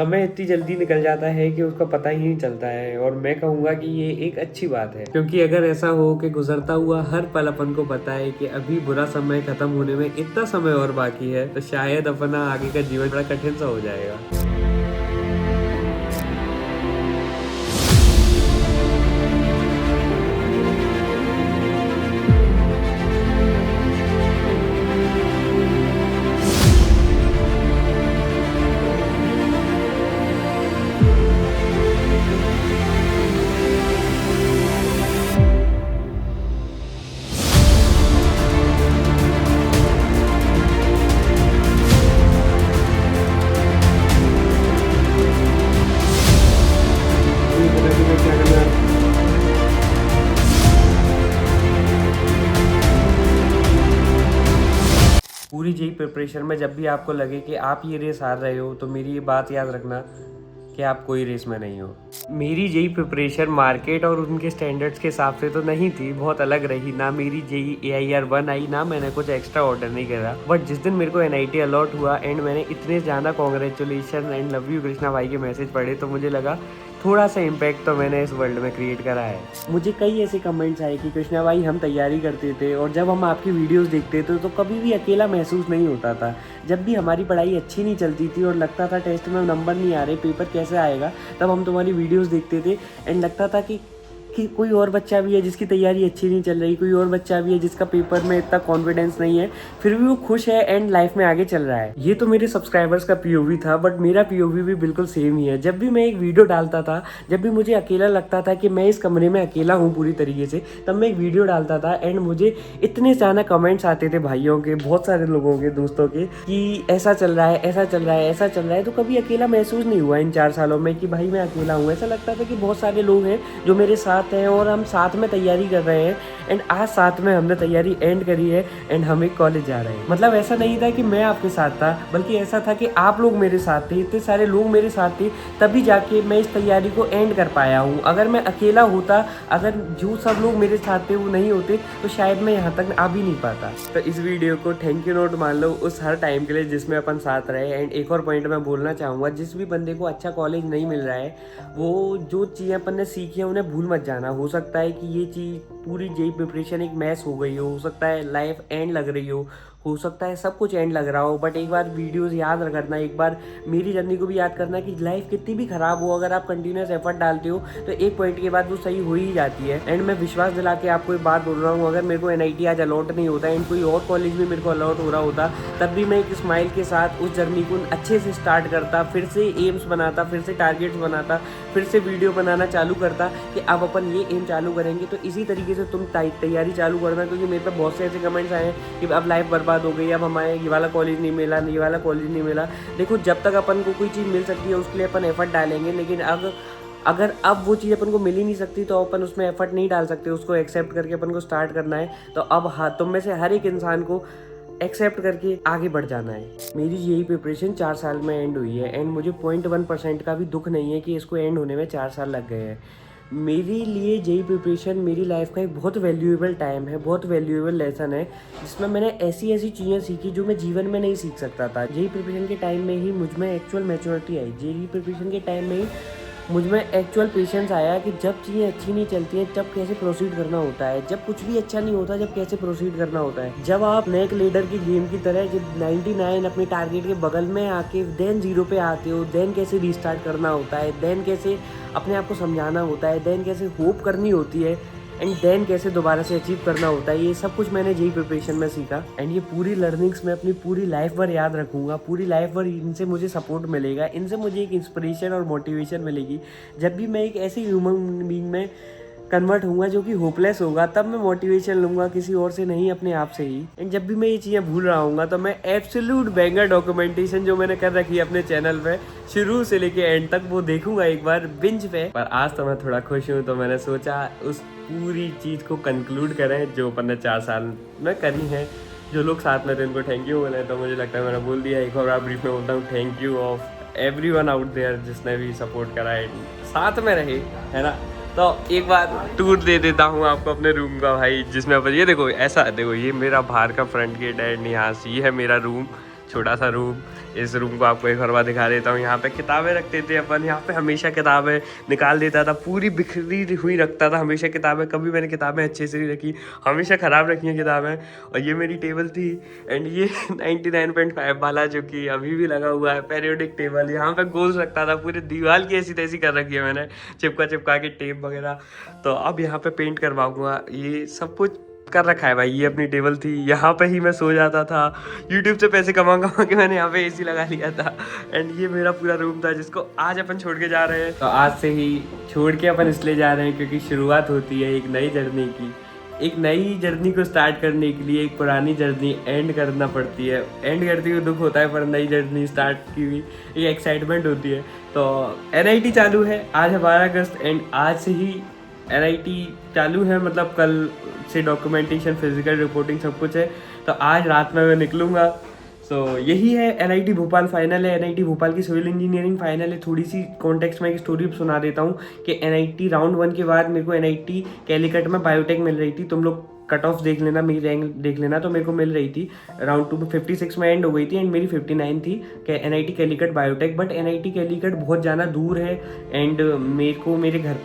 समय इतनी जल्दी निकल जाता है कि उसका पता ही नहीं चलता है। और मैं कहूँगा कि ये एक अच्छी बात है, क्योंकि अगर ऐसा हो कि गुजरता हुआ हर पल अपन को पता है कि अभी बुरा समय खत्म होने में इतना समय और बाकी है, तो शायद अपना आगे का जीवन बड़ा कठिन सा हो जाएगा। पूरी जेई प्रिपरेशन में जब भी आपको लगे कि आप ये रेस हार रहे हो, तो मेरी ये बात याद रखना कि आप कोई रेस में नहीं हो। मेरी जेई प्रिपरेशन मार्केट और उनके स्टैंडर्ड्स के हिसाब से तो नहीं थी, बहुत अलग रही। ना मेरी जेई AIR-1 आई, ना मैंने कुछ एक्स्ट्रा ऑर्डर नहीं करा। बट जिस दिन मेरे को NIT अलॉट हुआ एंड मैंने इतने ज़्यादा congratulation and love you Krishna भाई के मैसेज पढ़े, तो मुझे लगा थोड़ा सा इम्पैक्ट तो मैंने इस वर्ल्ड में क्रिएट करा है। मुझे कई ऐसे कमेंट्स आए कि कृष्णा भाई हम तैयारी करते थे और जब हम आपकी वीडियोस देखते थे तो कभी भी अकेला महसूस नहीं होता था। जब भी हमारी पढ़ाई अच्छी नहीं चलती थी और लगता था टेस्ट में नंबर नहीं आ रहे, पेपर कैसे आएगा, तब हम तुम्हारी वीडियोस देखते थे एंड लगता था कि कोई और बच्चा भी है जिसकी तैयारी अच्छी नहीं चल रही, कोई और बच्चा भी है जिसका पेपर में इतना कॉन्फिडेंस नहीं है, फिर भी वो खुश है एंड लाइफ में आगे चल रहा है। ये तो मेरे सब्सक्राइबर्स का POV था, बट मेरा POV भी बिल्कुल सेम ही है। जब भी मैं एक वीडियो डालता था, जब भी मुझे अकेला लगता था कि मैं इस कमरे में अकेला हूँ पूरी तरीके से, तब मैं एक वीडियो डालता था एंड मुझे इतने ज़्यादा कमेंट्स आते थे भाइयों के, बहुत सारे लोगों के, दोस्तों के, कि ऐसा चल रहा है, ऐसा चल रहा है, ऐसा चल रहा है। तो कभी अकेला महसूस नहीं हुआ इन 4 सालों में कि भाई मैं अकेला हूँ। ऐसा लगता था कि बहुत सारे लोग हैं जो मेरे साथ हैं और हम साथ में तैयारी कर रहे हैं एंड आज साथ में हमने तैयारी एंड करी है एंड हम एक कॉलेज जा रहे हैं। मतलब ऐसा नहीं था कि मैं आपके साथ था, बल्कि ऐसा था कि आप लोग मेरे साथ थे, इतने सारे लोग मेरे साथ थे, तभी जाके मैं इस तैयारी को एंड कर पाया हूँ। अगर मैं अकेला होता, अगर जो सब लोग मेरे साथ थे वो नहीं होते, तो शायद मैं यहाँ तक आ भी नहीं पाता। तो इस वीडियो को थैंक यू नोट मान लो उस हर टाइम के लिए जिसमें अपन साथ रहे। एंड एक और पॉइंट मैं बोलना चाहूँगा, जिस भी बंदे को अच्छा कॉलेज नहीं मिल रहा है, वो जो चीज़ें अपन ने सीखी है उन्हें भूल मत जाना। हो सकता है कि ये चीज़ पूरी जेई प्रिपरेशन एक मैस हो गई हो सकता है लाइफ एंड लग रही हो सकता है सब कुछ एंड लग रहा हो, बट एक बार वीडियोस याद रखना, एक बार मेरी जर्नी को भी याद करना कि लाइफ कितनी भी खराब हो, अगर आप कंटिन्यूस एफर्ट डालते हो तो एक पॉइंट के बाद वो सही हो ही जाती है। एंड मैं विश्वास दिला के आपको एक बात बोल रहा हूँ, अगर मेरे को NIT आज अलॉट नहीं होता एंड कोई और कॉलेज में मेरे को अलॉट हो रहा होता, तब भी मैं एक स्माइल के साथ उस जर्नी को अच्छे से स्टार्ट करता, फिर से एम्स बनाता, फिर से टारगेट्स बनाता, फिर से वीडियो बनाना चालू करता कि अब अपन ये एम चालू करेंगे। तो इसी तरीके से तुम तैयारी चालू करना, क्योंकि मेरे पे बहुत से ऐसे कमेंट्स आए हैं कि अब लाइफ बर्बाद हो गई, अब हमारे ये वाला कॉलेज नहीं मिला, ये वाला कॉलेज नहीं मिला। देखो, जब तक अपन को कोई चीज़ मिल सकती है उसके लिए अपन एफर्ट डालेंगे, लेकिन अगर अब वो चीज़ अपन को मिल ही नहीं सकती तो अपन उसमें एफर्ट नहीं डाल सकते। उसको एक्सेप्ट करके अपन को स्टार्ट करना है। तो अब हाँ, तुम में से हर एक इंसान को एक्सेप्ट करके आगे बढ़ जाना है। मेरी यही प्रिपरेशन 4 साल में एंड हुई है एंड मुझे 0.1% का भी दुख नहीं है कि इसको एंड होने में 4 साल लग गए हैं। मेरे लिए जेई प्रिपरेशन मेरी लाइफ का एक बहुत वैल्यूएबल टाइम है, बहुत वैल्यूएबल लेसन है, जिसमें मैंने ऐसी ऐसी चीज़ें सीखी जो मैं जीवन में नहीं सीख सकता था। जेई प्रिपरेशन के टाइम में ही मुझ में एक्चुअल मैच्योरिटी आई। जेई प्रिपरेशन के टाइम में ही मुझ में एक्चुअल पेशेंस आया कि जब चीज़ें अच्छी नहीं चलती हैं जब कैसे प्रोसीड करना होता है, जब कुछ भी अच्छा नहीं होता जब कैसे प्रोसीड करना होता है। जब आप नेक लीडर की गेम की तरह जब 99 अपने टारगेट के बगल में आके देन 0 पे आते हो, देन कैसे रीस्टार्ट करना होता है, देन कैसे अपने आप को समझाना होता है, देन कैसे होप करनी होती है एंड देन कैसे दोबारा से अचीव करना होता है। ये सब कुछ मैंने जेई प्रिपरेशन में सीखा एंड ये पूरी लर्निंग्स मैं अपनी पूरी लाइफ भर याद रखूँगा। पूरी लाइफ भर इनसे मुझे सपोर्ट मिलेगा, इनसे मुझे एक इंस्पिरेशन और मोटिवेशन मिलेगी। जब भी मैं एक ऐसी ह्यूमन बीइंग में कन्वर्ट होऊंगा जो कि होपलेस होगा, तब मैं मोटिवेशन लूँगा किसी और से नहीं, अपने आप से ही। एंड जब भी मैं ये चीज़ें भूल रहा हूँगा तो मैं एब्सोल्यूट बैंगर डॉक्यूमेंटेशन जो मैंने कर रखी है अपने चैनल पे शुरू से लेके एंड तक वो देखूंगा एक बार बिंज पे। पर आज तो मैं थोड़ा खुश हूँ, तो मैंने सोचा उस पूरी चीज़ को कंक्लूड करें जो अपन ने 4 साल में करी है। जो लोग साथ में थे उनको थैंक यू बोले, तो मुझे लगता है मैंने बोल दिया। एक और बार ब्रीफ में बोलता हूँ, thank you of everyone out there जिसने भी सपोर्ट करा है, साथ में रहे, है ना। तो एक बार टूर दे देता हूँ आपको अपने रूम का भाई, जिसमें ये देखो, ऐसा देखो, ये मेरा बाहर का फ्रंट गेट है, यहाँ से ये है मेरा रूम छोटा सा रूम। इस रूम को आपको एक और बार दिखा देता हूँ। यहाँ पे किताबें रखते थे अपन, यहाँ पे हमेशा किताबें निकाल देता था, पूरी बिखरी हुई रखता था हमेशा किताबें। कभी मैंने किताबें अच्छे से नहीं रखी, हमेशा ख़राब रखी हैं किताबें। और ये मेरी टेबल थी एंड ये 99.5 वाला जो कि अभी भी लगा हुआ है पीरियोडिक टेबल। यहाँ पे गोल्स रखता था, पूरी दीवार की ऐसी तैसी कर रखी है मैंने, चिपका के टेप वगैरह। तो अब यहाँ पे पेंट करवाऊंगा, ये सब कुछ कर रखा है भाई। ये अपनी टेबल थी, यहाँ पे ही मैं सो जाता था। यूट्यूब से पैसे कमा के मैंने यहाँ पे एसी लगा लिया था। एंड ये मेरा पूरा रूम था जिसको आज अपन छोड़ के जा रहे हैं। तो आज से ही छोड़ के अपन इसलिए जा रहे हैं क्योंकि शुरुआत होती है एक नई जर्नी की। एक नई जर्नी को स्टार्ट करने के लिए एक पुरानी जर्नी एंड करना पड़ती है। एंड करते हुए दुख होता है, पर नई जर्नी स्टार्ट की हुई एक एक्साइटमेंट होती है। तो NIT चालू है, आज है 12 अगस्त एंड आज से ही NIT चालू है, मतलब कल से डॉक्यूमेंटेशन, फिजिकल रिपोर्टिंग सब कुछ है। तो आज रात में मैं निकलूँगा। तो यही है, NIT भोपाल फाइनल है। NIT भोपाल की सिविल इंजीनियरिंग फाइनल है। थोड़ी सी कॉन्टेक्स्ट में एक स्टोरी सुना देता हूँ कि NIT राउंड 1 के बाद मेरे को NIT कैलीकट में बायोटेक मिल रही थी। तुम लोग कट ऑफ देख लेना, मेरी रैंक देख लेना। तो मेरे को मिल रही थी राउंड 2 में 56 में एंड हो गई थी एंड मेरी 59 थी NIT Calicut biotech. But NIT Calicut बहुत ज़्यादा दूर है एंड मेरे को मेरे घर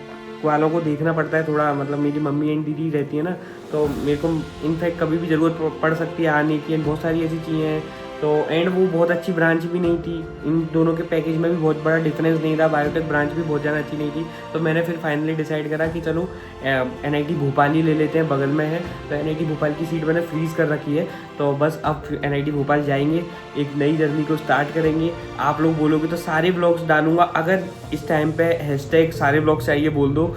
वालों को देखना पड़ता है थोड़ा, मतलब मेरी मम्मी एंड दीदी रहती है ना, तो मेरे को इनफैक्ट कभी भी ज़रूरत पड़ सकती है आने की एंड बहुत सारी ऐसी चीज़ें हैं। तो एंड वो बहुत अच्छी ब्रांच भी नहीं थी, इन दोनों के पैकेज में भी बहुत बड़ा डिफरेंस नहीं था। बायोटेक ब्रांच भी बहुत ज़्यादा अच्छी नहीं थी। तो मैंने फिर फाइनली डिसाइड करा कि चलो NIT भोपाल ही ले लेते हैं, बगल में है। तो NIT भोपाल की सीट मैंने फ्रीज़ कर रखी है। तो बस अब NIT भोपाल जाएंगे, एक नई जर्नी को स्टार्ट करेंगे। आप लोग बोलोगे तो सारे ब्लॉग्स डालूंगा। अगर इस टाइम पे हैशटैग सारे ब्लॉग्स चाहिए बोल दो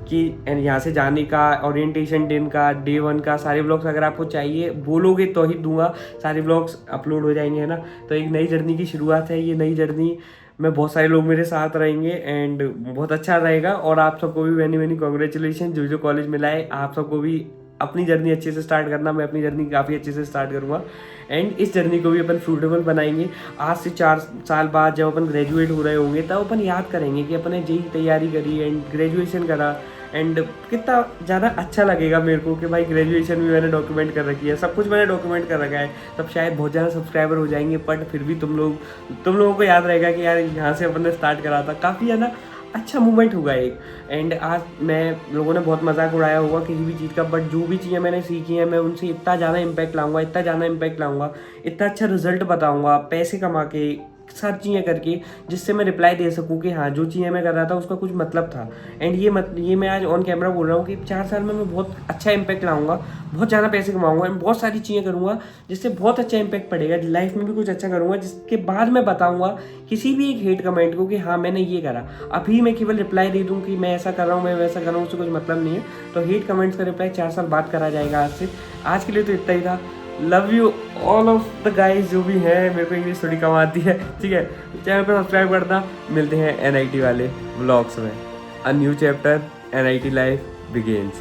कि यहाँ से जाने का, ओरिएंटेशन दिन का, डे 1 का, सारे ब्लॉग्स अगर आपको चाहिए बोलोगे तो ही दूंगा। सारे ब्लॉग्स अपलोड हो जाएंगे, है ना। तो एक नई जर्नी की शुरुआत है। ये नई जर्नी में बहुत सारे लोग मेरे साथ रहेंगे एंड बहुत अच्छा रहेगा। और आप सबको भी मैनी मैनी कॉन्ग्रेचुलेशन, जो कॉलेज मिला है। आप सबको भी अपनी जर्नी अच्छे से स्टार्ट करना, मैं अपनी जर्नी काफ़ी अच्छे से स्टार्ट करूँगा एंड इस जर्नी को भी अपन फ्रूटेबल बनाएंगे। आज से 4 साल बाद जब अपन ग्रेजुएट हो रहे होंगे तब अपन याद करेंगे कि अपन ने जेई तैयारी करी एंड ग्रेजुएशन करा एंड कितना ज़्यादा अच्छा लगेगा मेरे को कि भाई ग्रेजुएशन भी मैंने डॉक्यूमेंट कर रखी है, सब कुछ मैंने डॉक्यूमेंट कर रखा है। तब शायद बहुत ज़्यादा सब्सक्राइबर हो जाएंगे, बट फिर भी तुम लोगों को याद रहेगा कि यार यहाँ से अपन ने स्टार्ट करा था। काफ़ी है ना, अच्छा मूवमेंट होगा एक। एंड आज मैं लोगों ने बहुत मजाक उड़ाया होगा किसी भी चीज़ का, बट जो भी चीज़ें मैंने सीखी हैं मैं उनसे इतना ज़्यादा इम्पैक्ट लाऊंगा, इतना अच्छा रिजल्ट बताऊंगा, पैसे कमा के सारी चीज़ें करके, जिससे मैं रिप्लाई दे सकूं कि हाँ जो चीज़ें मैं कर रहा था उसका कुछ मतलब था। एंड ये मैं आज ऑन कैमरा बोल रहा हूँ कि 4 साल में मैं बहुत अच्छा इम्पैक्ट लाऊंगा, बहुत ज़्यादा पैसे कमाऊंगा एंड बहुत सारी चीज़ें करूँगा जिससे बहुत अच्छा इम्पैक्ट पड़ेगा। लाइफ में भी कुछ अच्छा करूँगा जिसके बाद मैं बताऊँगा किसी भी एक हेट कमेंट को कि हाँ मैंने ये करा। अभी मैं केवल रिप्लाई दे दूँ कि मैं ऐसा कर रहा हूँ, मैं वैसा कर रहा हूँ, उससे कुछ मतलब नहीं है। तो हेट कमेंट्स का रिप्लाई 4 साल बाद करा जाएगा आज से। आज के लिए तो इतना ही था। Love you all of the guys जो भी है, मेरे को इंग्लिश थोड़ी कम आती है, ठीक है। चैनल पर सब्सक्राइब करना। मिलते हैं NIT वाले व्लॉग्स में। A new chapter, NIT life begins.